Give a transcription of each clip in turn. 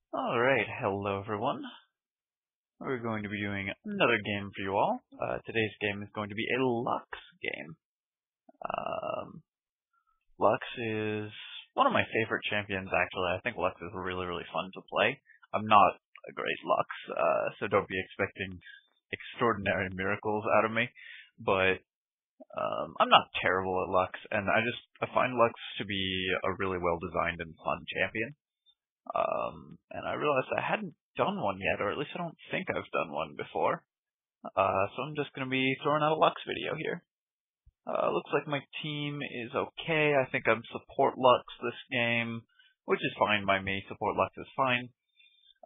Alright, hello everyone. We're going to be doing another game for you all. Today's game is going to be a Lux game. Lux is one of my favorite champions, actually. I think Lux is really fun to play. I'm not a great Lux, so don't be expecting extraordinary miracles out of me, but I'm not terrible at Lux, and I find Lux to be a really well-designed and fun champion. And I realized I hadn't done one yet, or at least I don't think I've done one before. So I'm just going to be throwing out a Lux video here. Looks like my team is okay. I think I'm support Lux this game, which is fine by me. Support Lux is fine.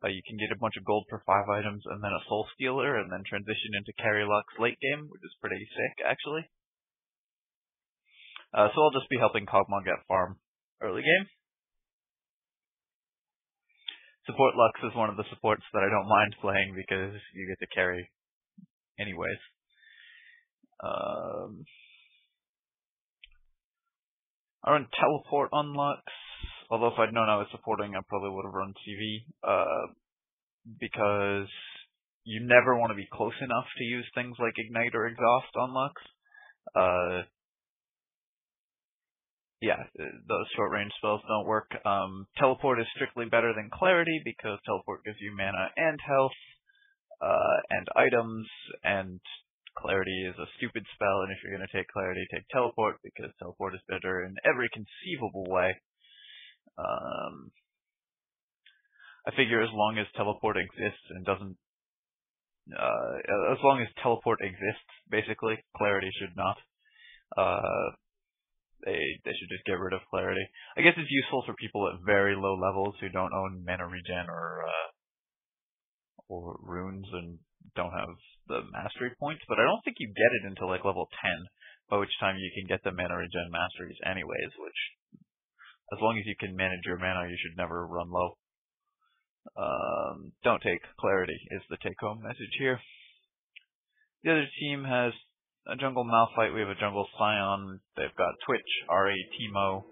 You can get a bunch of gold for 5 items and then a soul stealer, and then transition into carry Lux late game, which is pretty sick, actually. So I'll just be helping Cogmon get farm early game. Support Lux is one of the supports that I don't mind playing because you get to carry anyways. I run teleport on Lux, although if I'd known I was supporting, I probably would have run TV, because you never want to be close enough to use things like Ignite or Exhaust on Lux. Yeah, those short-range spells don't work. Teleport is strictly better than Clarity because Teleport gives you mana and health, and items, and Clarity is a stupid spell, and if you're going to take Clarity, take Teleport, because Teleport is better in every conceivable way. I figure as long as Teleport exists and doesn't... as long as Teleport exists, basically, Clarity should not. They should just get rid of Clarity. I guess it's useful for people at very low levels who don't own mana regen or runes and don't have the mastery points, but I don't think you get it until like level 10, by which time you can get the mana regen masteries anyways, which, as long as you can manage your mana, you should never run low. Don't take Clarity is the take-home message here. The other team has a jungle Malphite, we have a jungle Scion, they've got Twitch, Ari, Teemo,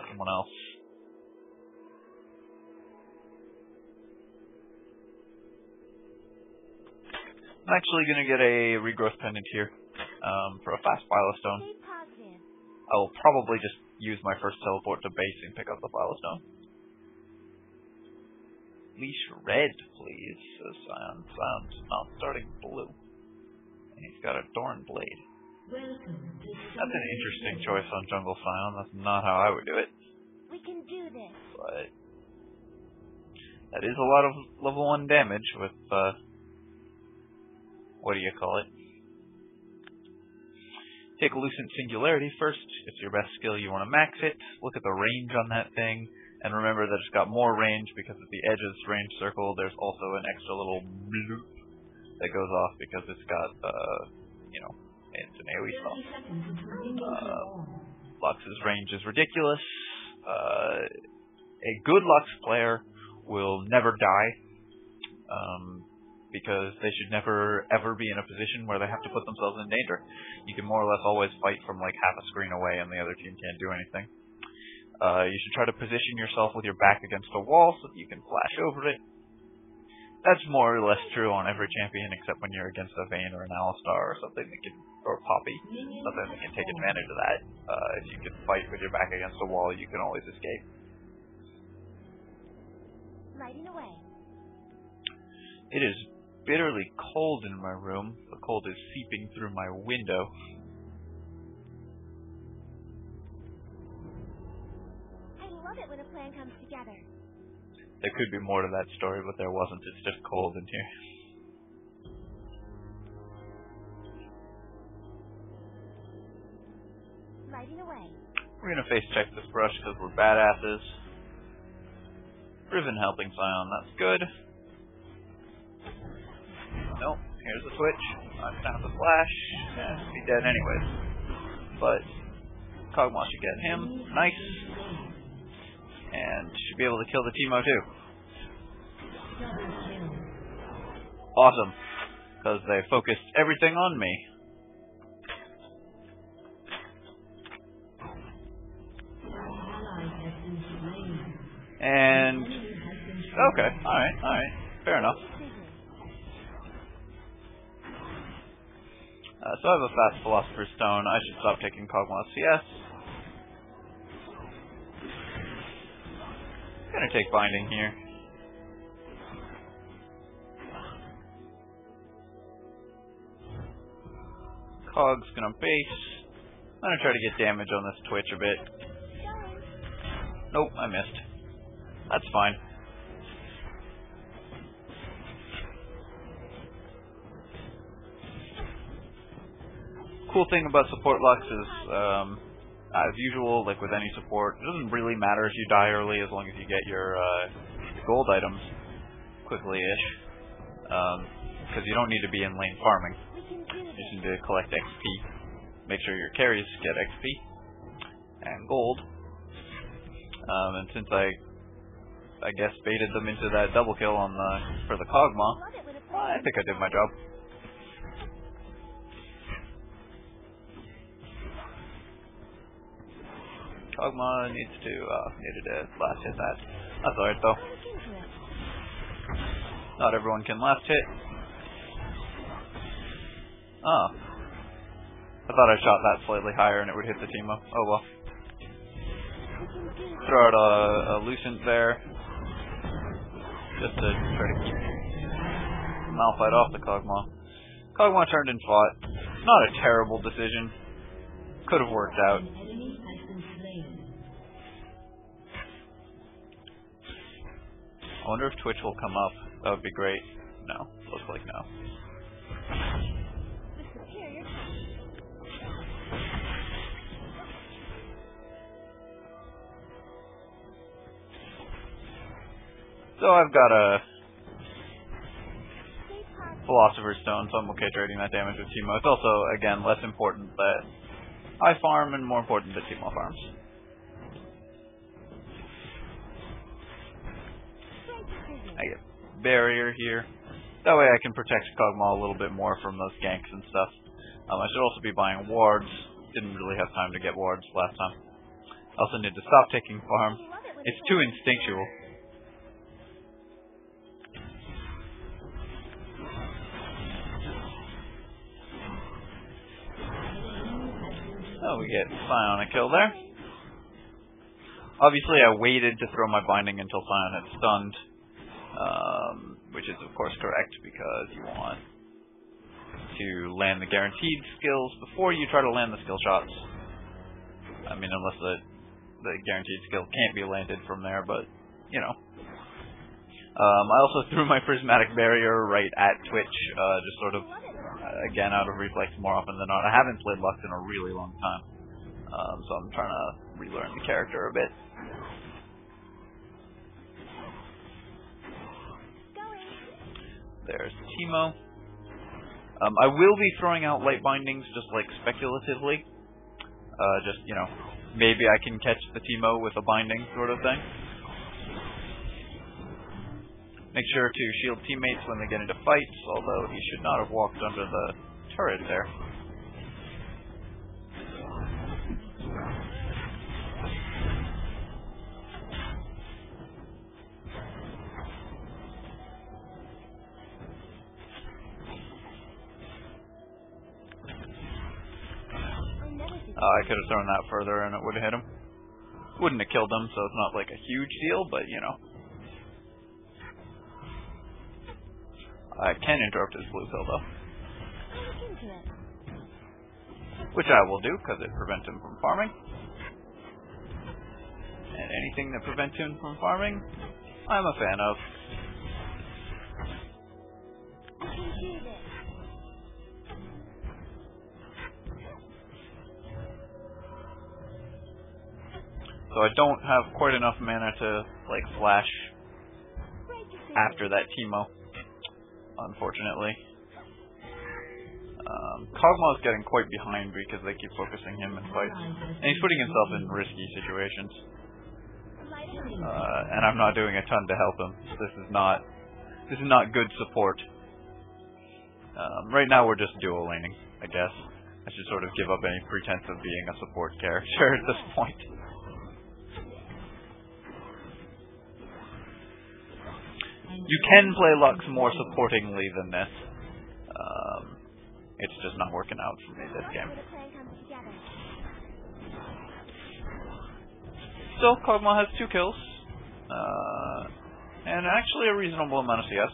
someone else. I'm actually going to get a regrowth pendant here, for a fast Phylostone. I will probably just use my first teleport to base and pick up the Phylostone. Leash red, please, says Scion. Scion's not starting blue. And he's got a Dorn Blade. That's an interesting choice on Jungle Scion. That's not how I would do it. We can do this. But that is a lot of level 1 damage with, what do you call it? Take Lucent Singularity first. It's your best skill. You want to max it. Look at the range on that thing. And remember that it's got more range because at the edge of this range circle, there's also an extra little bloop that goes off because it's got, it's an AoE spell. Lux's range is ridiculous. A good Lux player will never die, because they should never, ever be in a position where they have to put themselves in danger. You can more or less always fight from like half a screen away and the other team can't do anything. You should try to position yourself with your back against a wall so that you can flash over it. That's more or less true on every champion, except when you're against a Vayne or an Alistar or something that can, or Poppy, something that can take advantage of that. If you can fight with your back against a wall, you can always escape. Lighting away. It is bitterly cold in my room. The cold is seeping through my window. I love it when a plan comes together. There could be more to that story, but there wasn't. It's just cold in here. Lighting away. We're gonna face check this brush because we're badasses. Riven helping Scion, that's good. Nope, here's the switch. I'm gonna have to flash. Yeah, be dead anyways. But Cogmon should get him. Nice. And should be able to kill the Teemo too. Awesome. Because they focused everything on me. And Okay, alright. Fair enough. So I have a fast Philosopher's Stone. I should stop taking Kog'Maw's CS. Gonna take Binding here. Cog's gonna base. I'm gonna try to get damage on this Twitch a bit. Nope, I missed. That's fine. Cool thing about support Lux is, as usual, like with any support, it doesn't really matter if you die early as long as you get your gold items quickly-ish. Because you don't need to be in lane farming. You just need to collect XP. Make sure your carries get XP and gold. And since I guess baited them into that double kill on for the Kog'Maw, I think I did my job. Kog'Maw needed to last hit that. That's alright though. Not everyone can last hit. Oh. I thought I shot that slightly higher and it would hit the Teemo. Oh well. Throw out a Lucent there. Just to try to keep Malphite off the Kog'Maw. Kog'Maw turned and fought. Not a terrible decision. Could have worked out. I wonder if Twitch will come up. That would be great. No. Looks like no. So I've got a Philosopher's Stone, so I'm okay trading that damage with Teemo. It's also, again, less important that I farm and more important that Teemo farms. I get barrier here. That way I can protect Kog'Maw a little bit more from those ganks and stuff. I should also be buying wards. Didn't really have time to get wards last time. I also need to stop taking farm. It's too instinctual. Oh, we get Scion a kill there. Obviously I waited to throw my binding until Scion had stunned. Which is of course correct because you want to land the guaranteed skills before you try to land the skill shots. I mean, unless the guaranteed skill can't be landed from there, but, you know. I also threw my prismatic barrier right at Twitch, just sort of, again, out of reflex more often than not. I haven't played Lux in a really long time, so I'm trying to relearn the character a bit. There's Teemo. I will be throwing out light bindings just like speculatively. Just, you know, maybe I can catch the Teemo with a binding sort of thing. Make sure to shield teammates when they get into fights, although he should not have walked under the turret there. I could have thrown that further and it would have hit him. Wouldn't have killed him, so it's not like a huge deal, but you know. I can interrupt his blue pill though. Which I will do, because it prevents him from farming. And anything that prevents him from farming, I'm a fan of. So I don't have quite enough mana to, like, flash after that Teemo, unfortunately. Kog'Maw's getting quite behind because they keep focusing him in fights. And he's putting himself in risky situations. And I'm not doing a ton to help him. This is not good support. Right now we're just duo laning, I guess. I should sort of give up any pretense of being a support character at this point. You can play Lux more supportingly than this. It's just not working out for me this game. Still, Kog'Maw has 2 kills. And actually a reasonable amount of CS.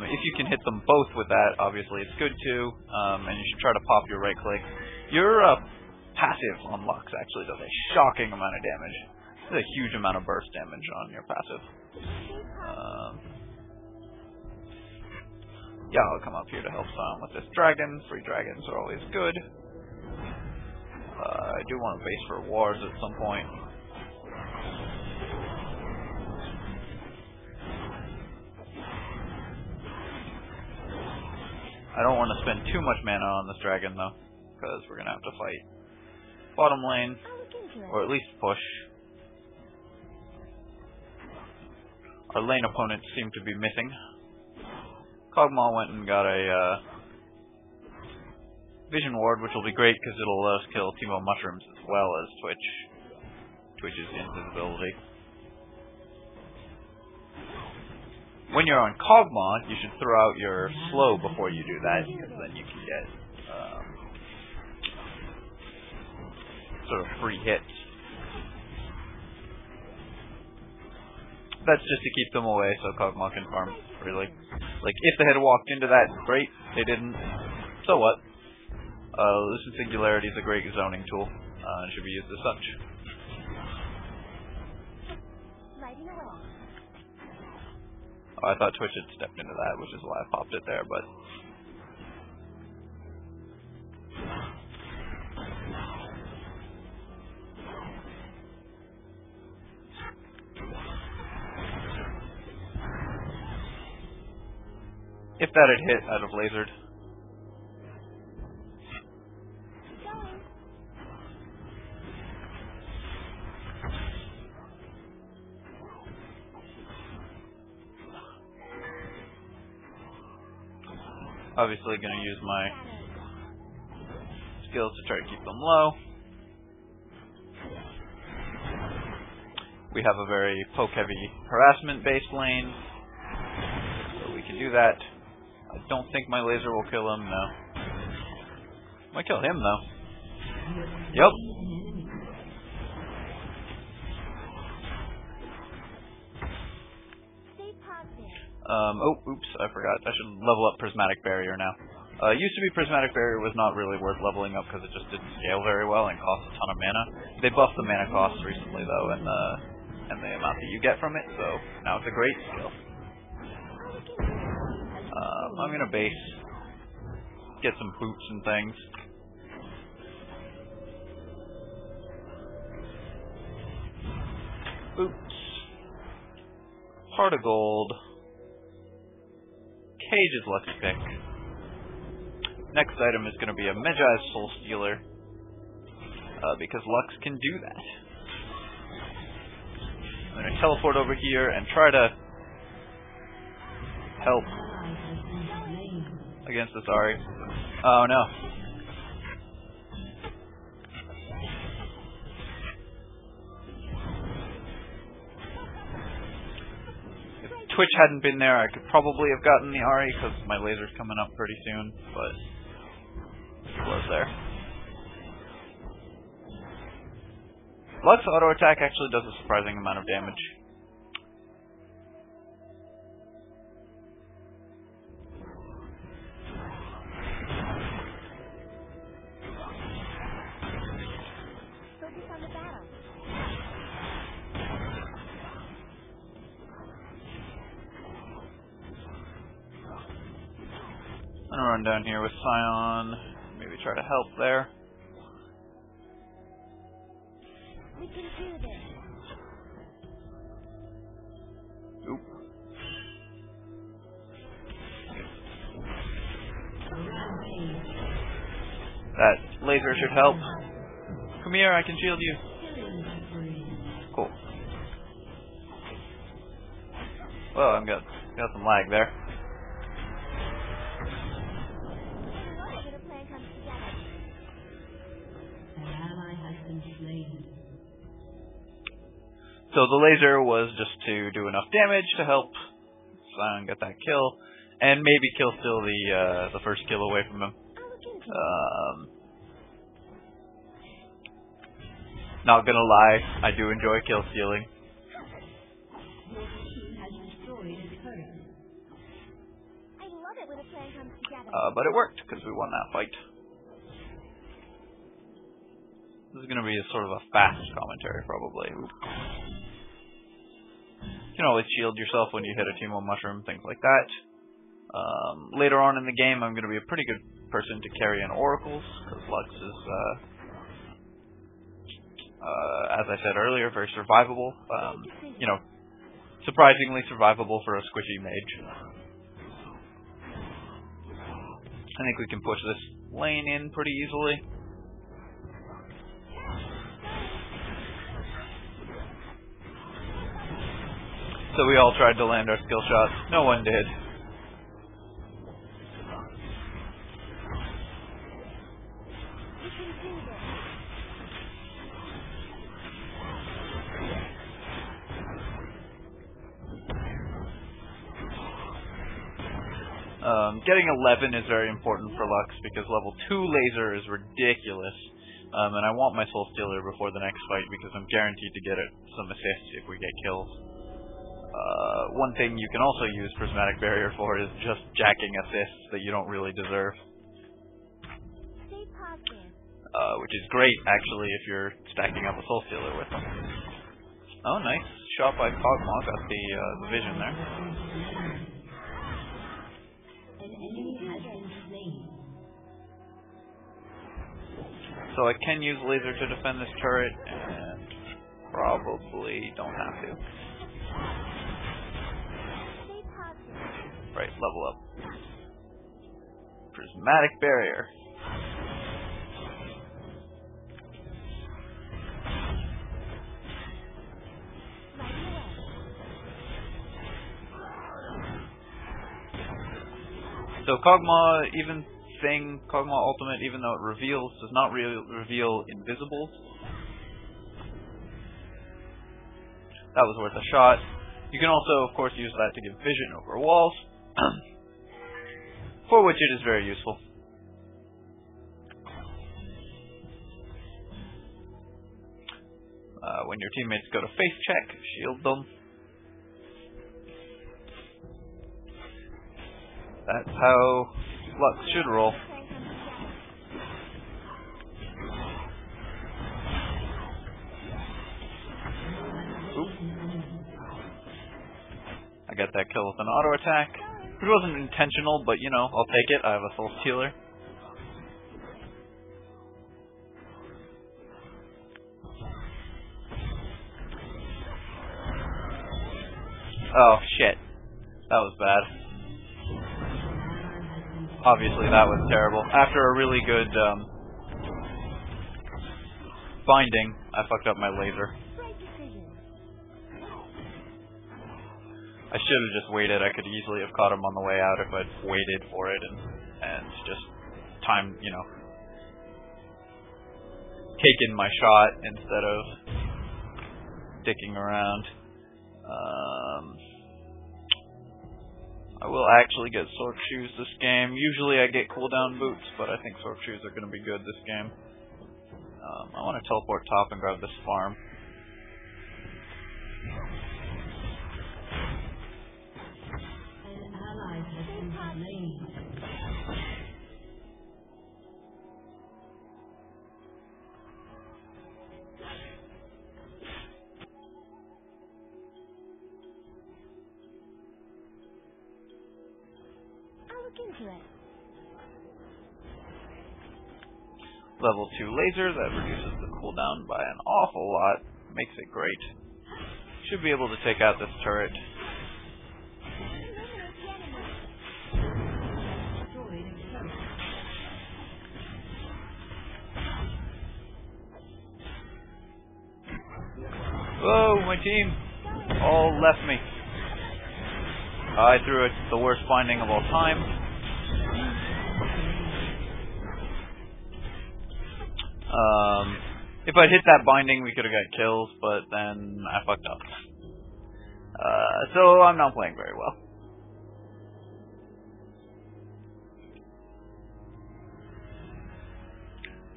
If you can hit them both with that, obviously it's good too, and you should try to pop your right click. Your passive on Lux actually does a shocking amount of damage. There's a huge amount of burst damage on your passive. Yeah, I'll come up here to help Sion with this dragon. Free dragons are always good. I do want to base for wars at some point. I don't want to spend too much mana on this dragon though, because we're going to have to fight bottom lane, or at least push. Our lane opponents seem to be missing. Kog'Maw went and got a Vision Ward, which will be great because it'll let us kill Teemo Mushrooms as well as Twitch's invisibility. When you're on Kog'Maw, you should throw out your slow before you do that, because then you can get sort of free hits. That's just to keep them away so Kog'Maw can farm freely. Like, if they had walked into that, great. They didn't. So what? Lucent Singularity is a great zoning tool. It should be used as such. Oh, I thought Twitch had stepped into that, which is why I popped it there, but... If that had hit, I'd have lasered. Obviously going to use my skills to try to keep them low. We have a very poke-heavy harassment-based lane, so we can do that. I don't think my laser will kill him, no. Might kill him, though. Yep. Oh, oops, I forgot. I should level up Prismatic Barrier now. Used to be Prismatic Barrier was not really worth leveling up because it just didn't scale very well and cost a ton of mana. They buffed the mana cost recently, though, and the amount that you get from it, so now it's a great skill. I'm going to base, get some boots and things. Boots. Heart of Gold. Cage's lucky pick. Next item is going to be a Medjai's Soul Stealer, because Lux can do that. I'm going to teleport over here and try to help against this Ahri. Oh no. Twitch hadn't been there, I could probably have gotten the Ahri because my laser's coming up pretty soon, but it was there. Lux auto attack actually does a surprising amount of damage. I'm gonna run down here with Sion, maybe try to help there. We can do this. Oop. That laser should help. Come here, I can shield you. Cool. Well, I've got some lag there. So the laser was just to do enough damage to help Sion get that kill, and maybe kill still the first kill away from him. Not gonna lie, I do enjoy kill stealing. But it worked because we won that fight. This is gonna be a sort of a fast commentary, probably. You can always shield yourself when you hit a Teemo mushroom, things like that. Later on in the game, I'm going to be a pretty good person to carry in oracles, because Lux is, as I said earlier, very survivable. You know, surprisingly survivable for a squishy mage. I think we can push this lane in pretty easily. So we all tried to land our skill shots. No one did. Getting 11 is very important for Lux because level 2 laser is ridiculous. And I want my Soul Stealer before the next fight because I'm guaranteed to get it some assists if we get kills. One thing you can also use Prismatic Barrier for is just jacking assists that you don't really deserve. Which is great, actually, if you're stacking up a Soul Stealer with them. Oh, nice. Shot by Kog'Maw. Got the vision there. So I can use laser to defend this turret, and probably don't have to. Right, level up. Prismatic Barrier. So Kog'Maw, Kog'Maw Ultimate, even though it reveals, does not reveal invisibles. That was worth a shot. You can also, of course, use that to give vision over walls, for which it is very useful. When your teammates go to face check, shield them. That's how Lux should roll. Oop. I got that kill with an auto attack. It wasn't intentional, but you know, I'll take it. I have a Soul Stealer. Oh shit. That was bad. Obviously that was terrible. After a really good binding, I fucked up my laser. I should have just waited. I could easily have caught him on the way out if I'd waited for it and just taken my shot instead of dicking around. I will actually get Sork Shoes this game. Usually I get cooldown boots, but I think Sork Shoes are going to be good this game. I want to teleport top and grab this farm. Level 2 laser, that reduces the cooldown by an awful lot. Makes it great. Should be able to take out this turret. Whoa, my team all left me. I threw it the worst binding of all time. If I'd hit that binding, we could have got kills, but then I fucked up. So I'm not playing very well.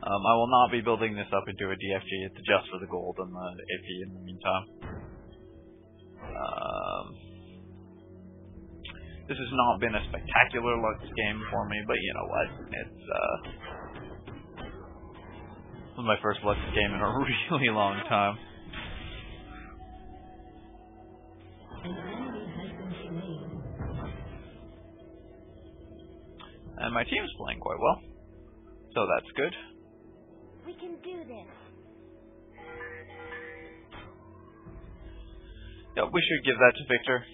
I will not be building this up into a DFG. It's just for the gold and the AP in the meantime. This has not been a spectacular Lux game for me, but you know what? It's this was my first Lux game in a really long time. And my team's playing quite well, so that's good. We can do this. Yep, we should give that to Victor.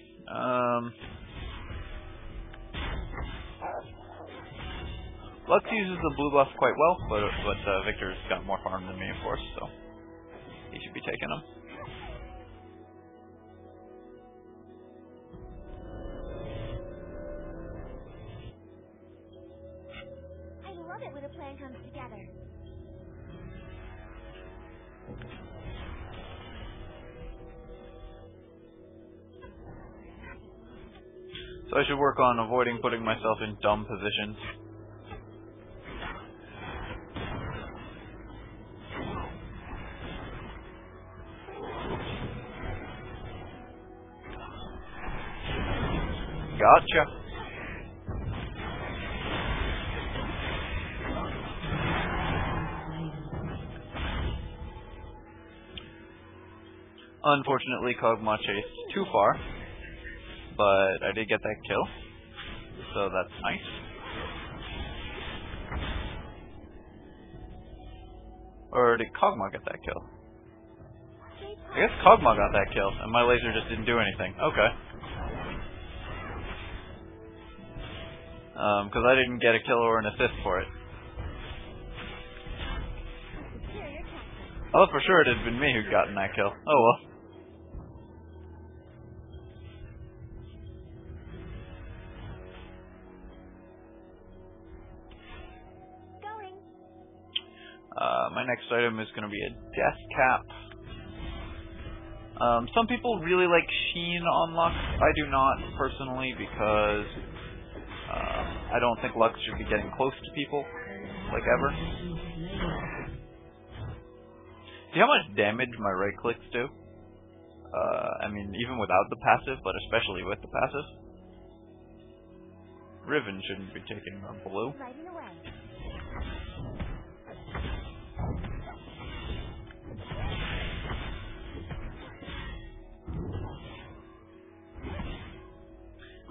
Lux uses the blue buff quite well, but Victor's got more farm than me, of course, so he should be taking him. I love it when a plan comes together. So I should work on avoiding putting myself in dumb positions. Gotcha. Unfortunately, Kog'Maw chased too far, but I did get that kill, so that's nice. Or did Kog'Maw get that kill? I guess Kog'Maw got that kill, and my laser just didn't do anything. Okay. Because I didn't get a kill or an assist for it. I thought for sure it had been me who'd gotten that kill. Oh well. My next item is going to be a death cap. Some people really like Sheen on Lux. I do not, personally, because I don't think Lux should be getting close to people, like ever. See how much damage my right clicks do? I mean, even without the passive, but especially with the passive. Riven shouldn't be taking a blue.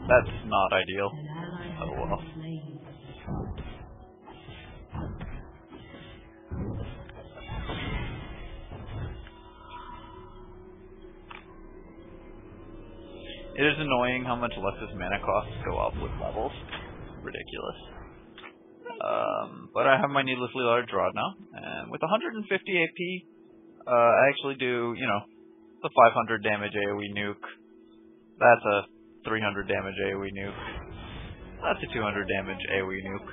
That's not ideal. Oh well. It is annoying how much Lux's mana costs go up with levels. Ridiculous. But I have my needlessly large rod now, and with 150 AP, I actually do, you know, the 500 damage AoE nuke. That's a 300 damage AoE nuke. That's a 200 damage AoE nuke.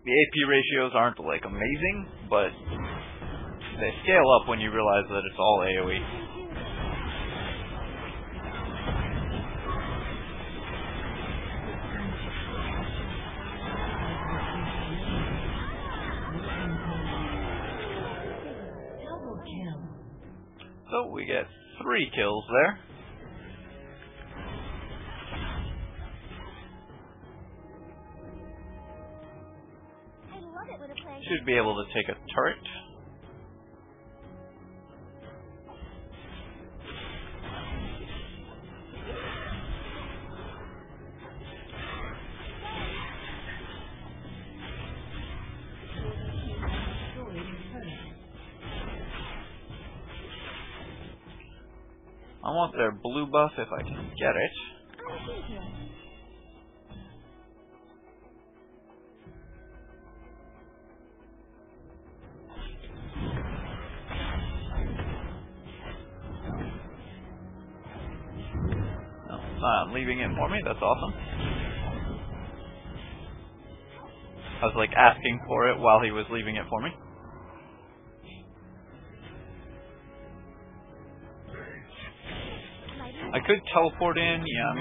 The AP ratios aren't, like, amazing, but they scale up when you realize that it's all AoE. So we get 3 kills there. Should be able to take a turret. I want their blue buff if I can get it. No, it's not leaving it for me. That's awesome. I was like asking for it while he was leaving it for me. I could teleport in. Yeah,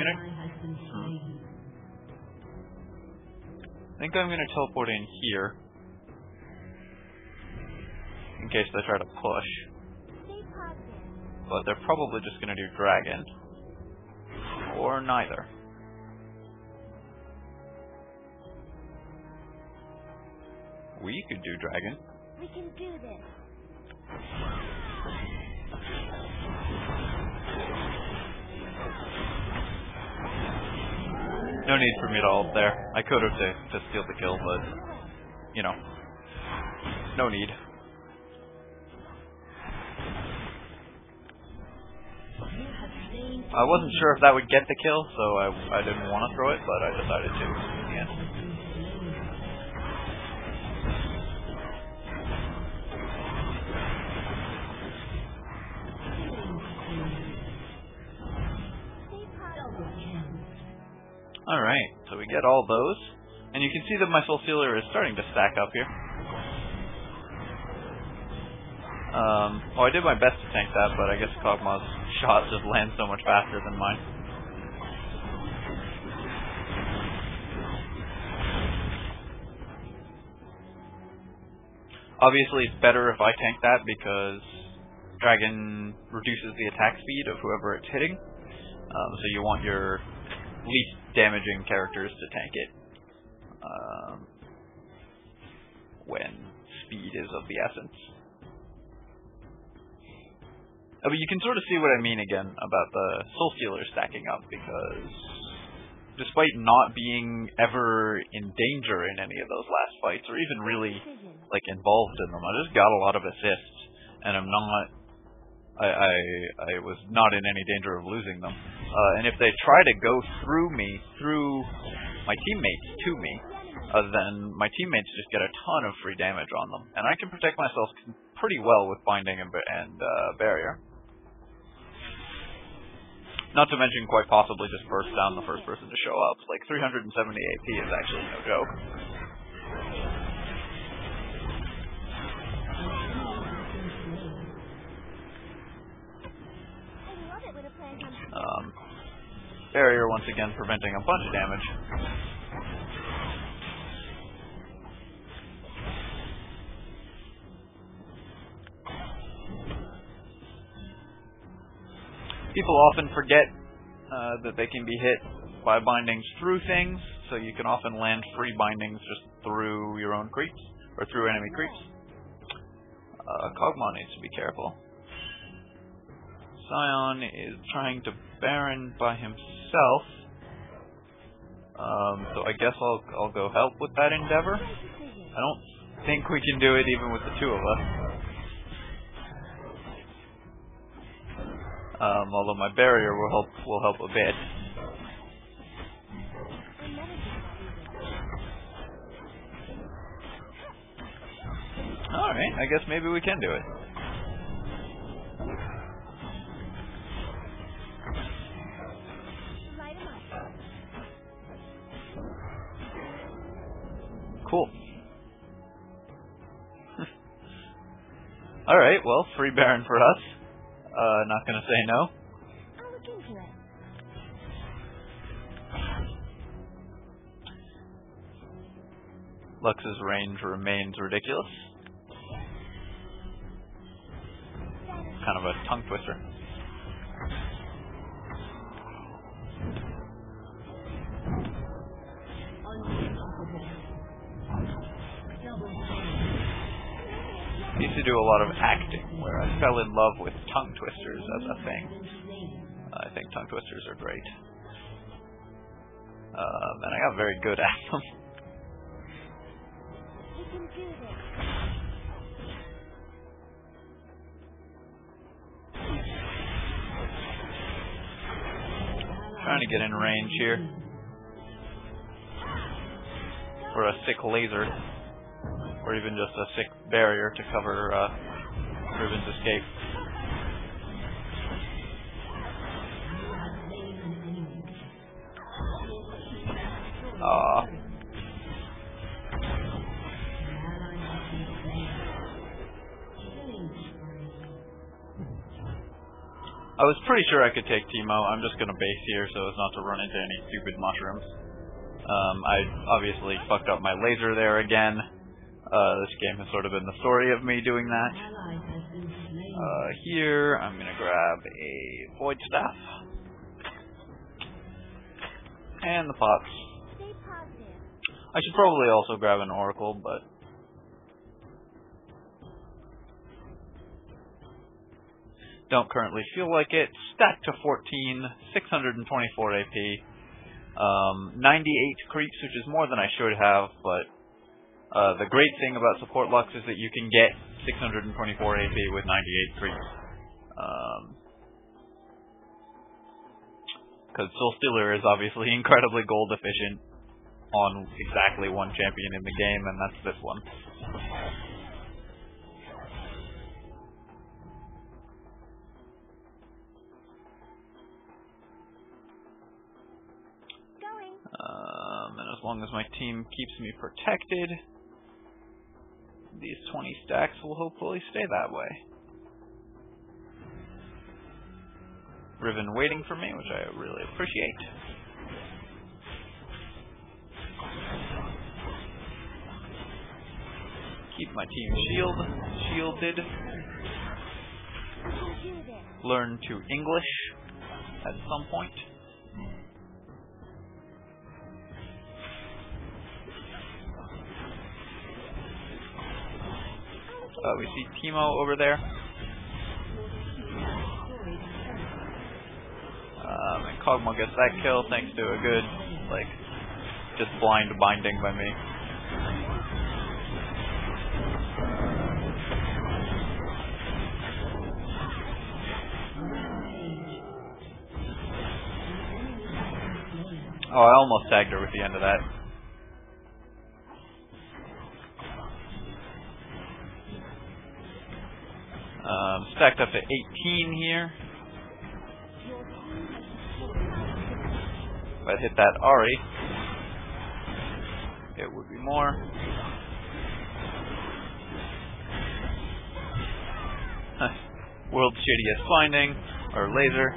I think I'm gonna teleport in here in case they try to push. But they're probably just gonna do dragon or neither. We could do dragon. We can do this. No need for me to ult there. I could have to steal the kill, but you know, no need. I wasn't sure if that would get the kill, so I didn't want to throw it, but I decided to in the end. Alright, so we get all those, and you can see that my Soul Stealer is starting to stack up here. Well, I did my best to tank that, but I guess Kog'Maw's shot just lands so much faster than mine. Obviously, it's better if I tank that because Dragon reduces the attack speed of whoever it's hitting. So you want your least damaging characters to tank it when speed is of the essence. But you can sort of see what I mean again about the Soul Stealer stacking up, because despite not being ever in danger in any of those last fights, or even really like involved in them, I just got a lot of assists, and I'm not. I was not in any danger of losing them. And if they try to go through me, through my teammates to me, then my teammates just get a ton of free damage on them, and I can protect myself pretty well with binding and barrier. Not to mention, quite possibly just burst down the first person to show up. Like 370 AP is actually no joke. Barrier once again preventing a bunch of damage. People often forget that they can be hit by bindings through things, so you can often land free bindings just through your own creeps, or through enemy creeps. Kog'Maw needs to be careful. Sion is trying to Baron by himself, so I guess I'll go help with that endeavor. I don't think we can do it even with the two of us. Although my barrier will help a bit. Alright, I guess maybe we can do it. Cool. Alright, well, free Baron for us. Not gonna say no. I'll look into it. Lux's range remains ridiculous. Kind of a tongue twister. I used to do a lot of acting where I fell in love with tongue twisters as a thing. I think tongue twisters are great. And I got very good at them. We can do this. Trying to get in range here for a sick laser, or even just a sick barrier to cover Riven's escape. I was pretty sure I could take Teemo. I'm just gonna base here so as not to run into any stupid mushrooms. I obviously fucked up my laser there again. This game has sort of been the story of me doing that. Here, I'm gonna grab a Void Staff. And the pots. I should probably also grab an Oracle, but... don't currently feel like it. Stacked to 14, 624 AP. 98 creeps, which is more than I should have, but the great thing about support Lux is that you can get 624 AP with 98 creeps. Because Soul Stealer is obviously incredibly gold efficient on exactly one champion in the game, and that's this one. And as long as my team keeps me protected, these 20 stacks will hopefully stay that way. Riven waiting for me, which I really appreciate. Keep my team shielded. Learn to English at some point. We see Teemo over there. And Kog'Maw gets that kill thanks to a good, just blind binding by me. Oh, I almost tagged her with the end of that. Stacked up to 18 here. If I hit that Ahri, it would be more. World's shittiest finding, or laser.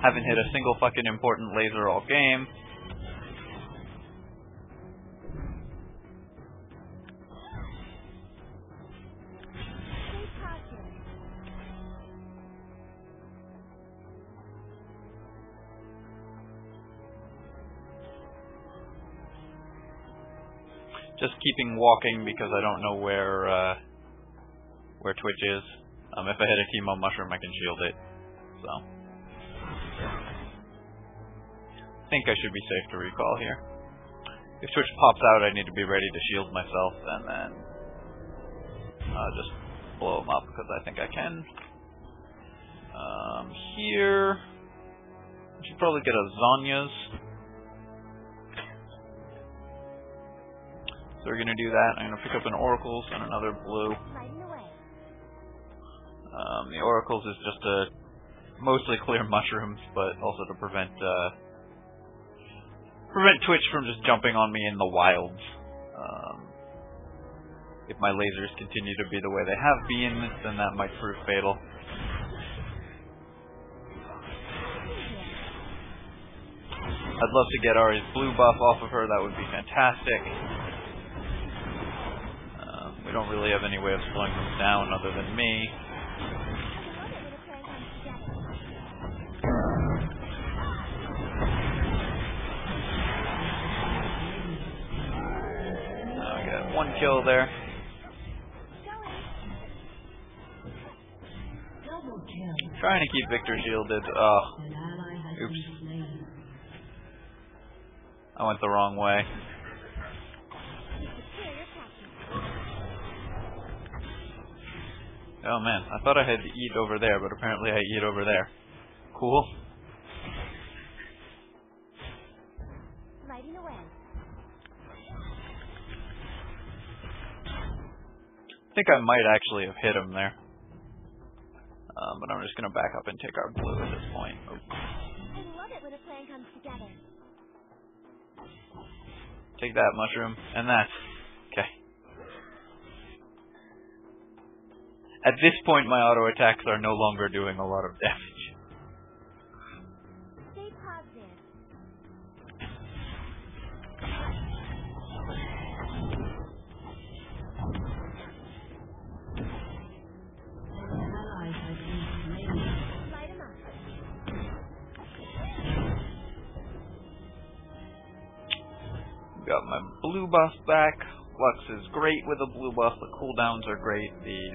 Haven't hit a single fucking important laser all game. Just keeping walking because I don't know where Twitch is. If I hit a Teemo mushroom, I can shield it. So, I think I should be safe to recall here. If Twitch pops out, I need to be ready to shield myself, and then just blow him up because I think I can. Here, I should probably get a Zonya's. So we're going to do that. I'm going to pick up an Oracles and another blue. The Oracles is just to mostly clear mushrooms, but also to prevent Twitch from just jumping on me in the wilds. If my lasers continue to be the way they have been, then that might prove fatal. I'd love to get Ahri's blue buff off of her. That would be fantastic. We don't really have any way of slowing them down other than me. I got one kill there. Trying to keep Victor shielded. Oh, oops. I went the wrong way. Oh man, I thought I had to eat over there, but apparently I eat over there. Cool. Lighting away. I think I might actually have hit him there. But I'm just going to back up and take our blue at this point. Oh. I love it when a plan comes together. Take that, mushroom, and that. Okay. At this point, my auto attacks are no longer doing a lot of damage. positive. Light 'em up. Got my blue buff back. Lux is great with a blue buff. The cooldowns are great. The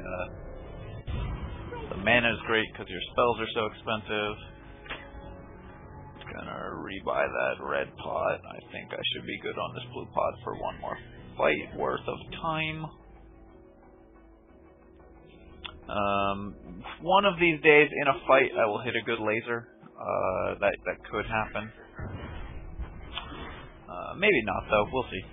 mana is great because your spells are so expensive. Gonna rebuy that red pot. I think I should be good on this blue pot for one more fight worth of time. One of these days in a fight I will hit a good laser. That could happen. Maybe not though, we'll see.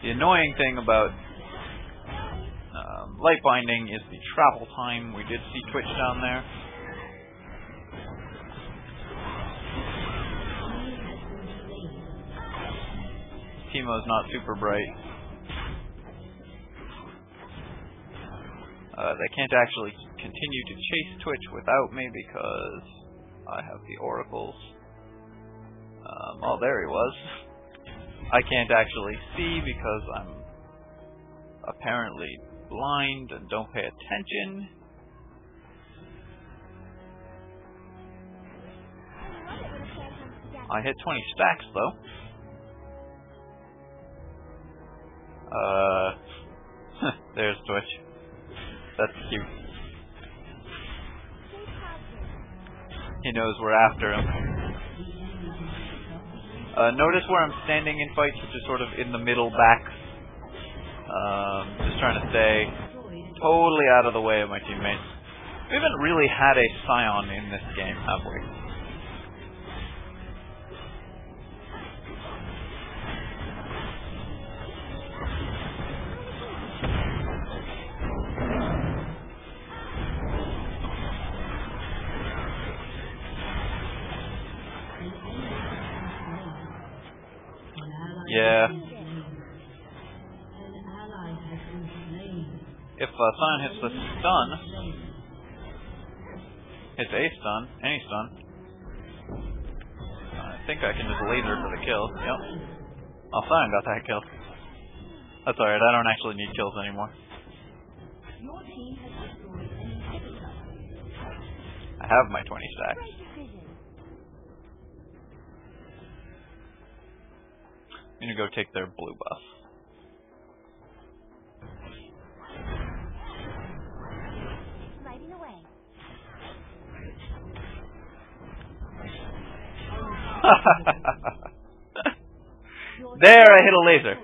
The annoying thing about light binding is the travel time. We did see Twitch down there. Teemo's not super bright. They can't actually continue to chase Twitch without me because I have the oracles. Oh, there he was. I can't actually see because I'm apparently blind and don't pay attention. I hit 20 stacks though. There's Twitch. That's cute. He knows we're after him. Notice where I'm standing in fights, which is sort of in the middle back. Just trying to stay totally out of the way of my teammates. We haven't really had a Scion in this game, have we? Yeah. If Scion hits the stun, hits a stun, any stun, I think I can just laser for the kill. Yep. Oh, Scion got that kill. That's alright, I don't actually need kills anymore. I have my 20 stacks. I'm gonna go take their blue buff. Lighting away. There, I hit a laser.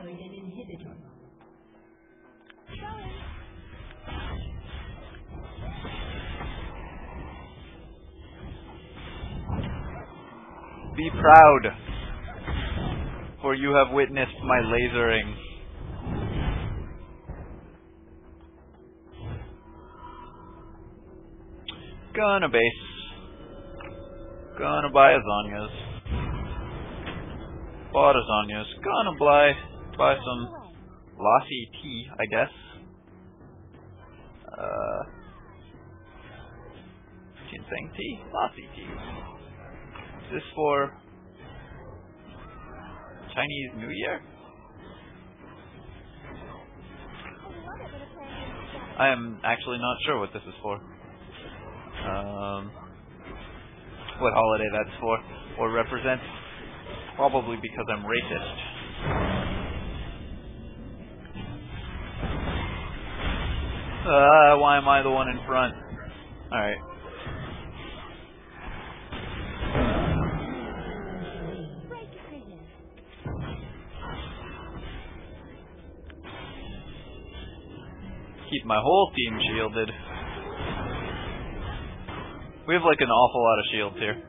Be proud, for you have witnessed my lasering. Gonna base. Gonna buy Azanias. Bought Azanias. Gonna buy some Lassie tea, I guess. Ginseng tea? Lassie tea. Is this for Chinese New Year? I am actually not sure what this is for. What holiday that's for, or represents. Probably because I'm racist. Why am I the one in front? Alright. Keep my whole team shielded. We have like an awful lot of shields here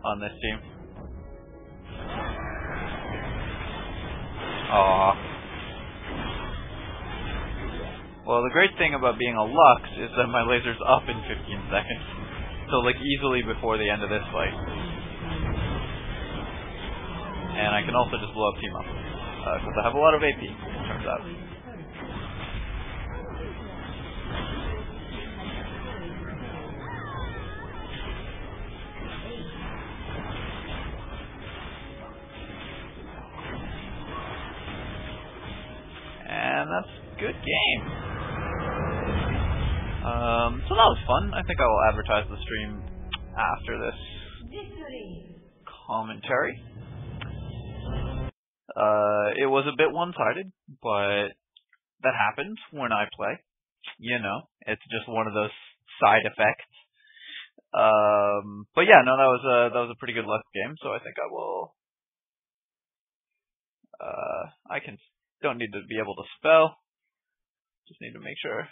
on this team. Aww. Well, the great thing about being a Lux is that my laser's up in 15 seconds. So like easily before the end of this fight. can also just blow up team up. Because I have a lot of AP, turns out. And that's a good game. So that was fun. I think I will advertise the stream after this commentary. It was a bit one-sided, but that happens when I play. You know, it's just one of those side effects. But yeah, no, that was a pretty good luck game. So I think I will. Don't need to be able to spell. Just need to make sure.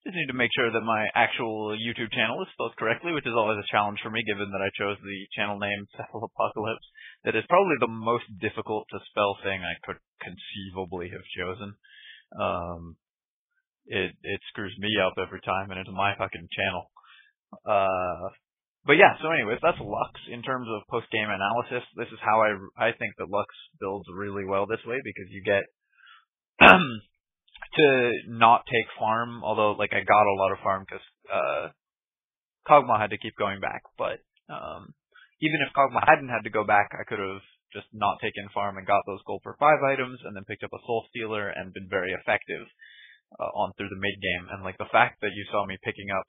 Just need to make sure that my actual YouTube channel is spelled correctly, which is always a challenge for me, given that I chose the channel name Cephalopocalypse. That is probably the most difficult to spell thing I could conceivably have chosen. It screws me up every time, and it's my fucking channel. But yeah, so anyways, that's Lux. In terms of post-game analysis, this is how I think that Lux builds really well this way, because you get to not take farm, although like I got a lot of farm because Kog'Maw had to keep going back, but even if Kog'Maw hadn't had to go back, I could have just not taken farm and got those gold for 5 items and then picked up a Soul Stealer and been very effective on through the mid game. And like the fact that you saw me picking up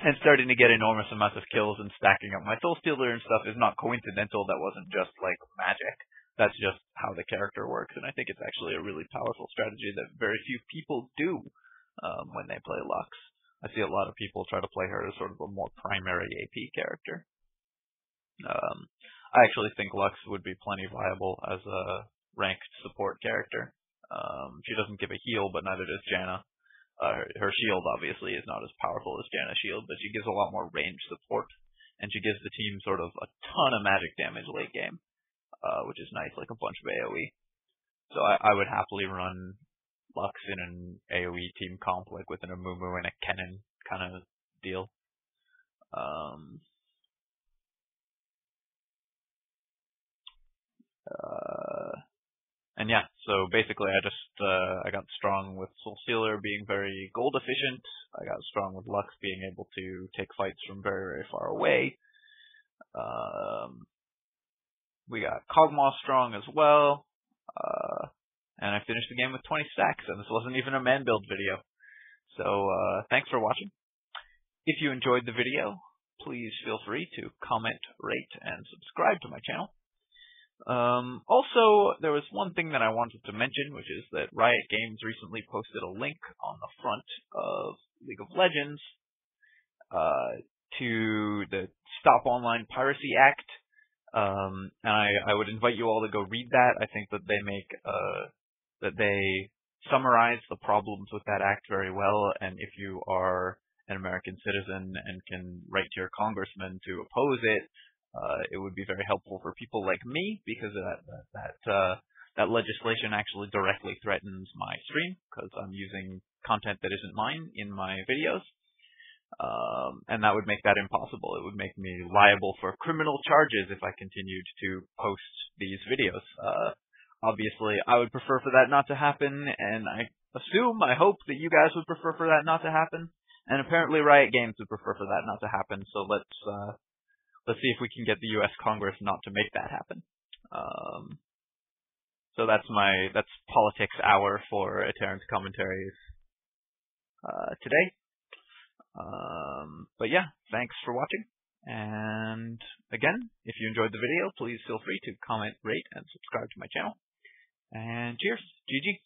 and starting to get enormous amounts of kills and stacking up my Soul Stealer and stuff is not coincidental. That wasn't just like magic. That's just how the character works, and I think it's actually a really powerful strategy that very few people do when they play Lux. I see a lot of people try to play her as sort of a more primary AP character. I actually think Lux would be plenty viable as a ranked support character. She doesn't give a heal, but neither does Janna. Her shield, obviously, is not as powerful as Janna's shield, but she gives a lot more range support, and she gives the team sort of a ton of magic damage late game. Which is nice, like a bunch of AoE. So I would happily run Lux in an AoE team comp, like with an Amumu and a Kennen kind of deal. And yeah, so basically I got strong with Soul Stealer being very gold efficient. I got strong with Lux being able to take fights from very, very far away. We got Kog'Maw strong as well, and I finished the game with 20 stacks, and this wasn't even a man build video. So thanks for watching. If you enjoyed the video, please feel free to comment, rate, and subscribe to my channel. Also, there was one thing that I wanted to mention, which is that Riot Games recently posted a link on the front of League of Legends to the Stop Online Piracy Act. And I would invite you all to go read that. I think that they summarize the problems with that act very well, and if you are an American citizen and can write to your congressman to oppose it, it would be very helpful for people like me, because that legislation actually directly threatens my stream, because I'm using content that isn't mine in my videos. And that would make that impossible. It would make me liable for criminal charges if I continued to post these videos. Obviously, I would prefer for that not to happen, and I hope that you guys would prefer for that not to happen, and apparently Riot Games would prefer for that not to happen, so let's see if we can get the US Congress not to make that happen. So that's Politics Hour for Terran's commentaries today. But yeah, thanks for watching. And again, if you enjoyed the video, please feel free to comment, rate, and subscribe to my channel. And cheers. GG.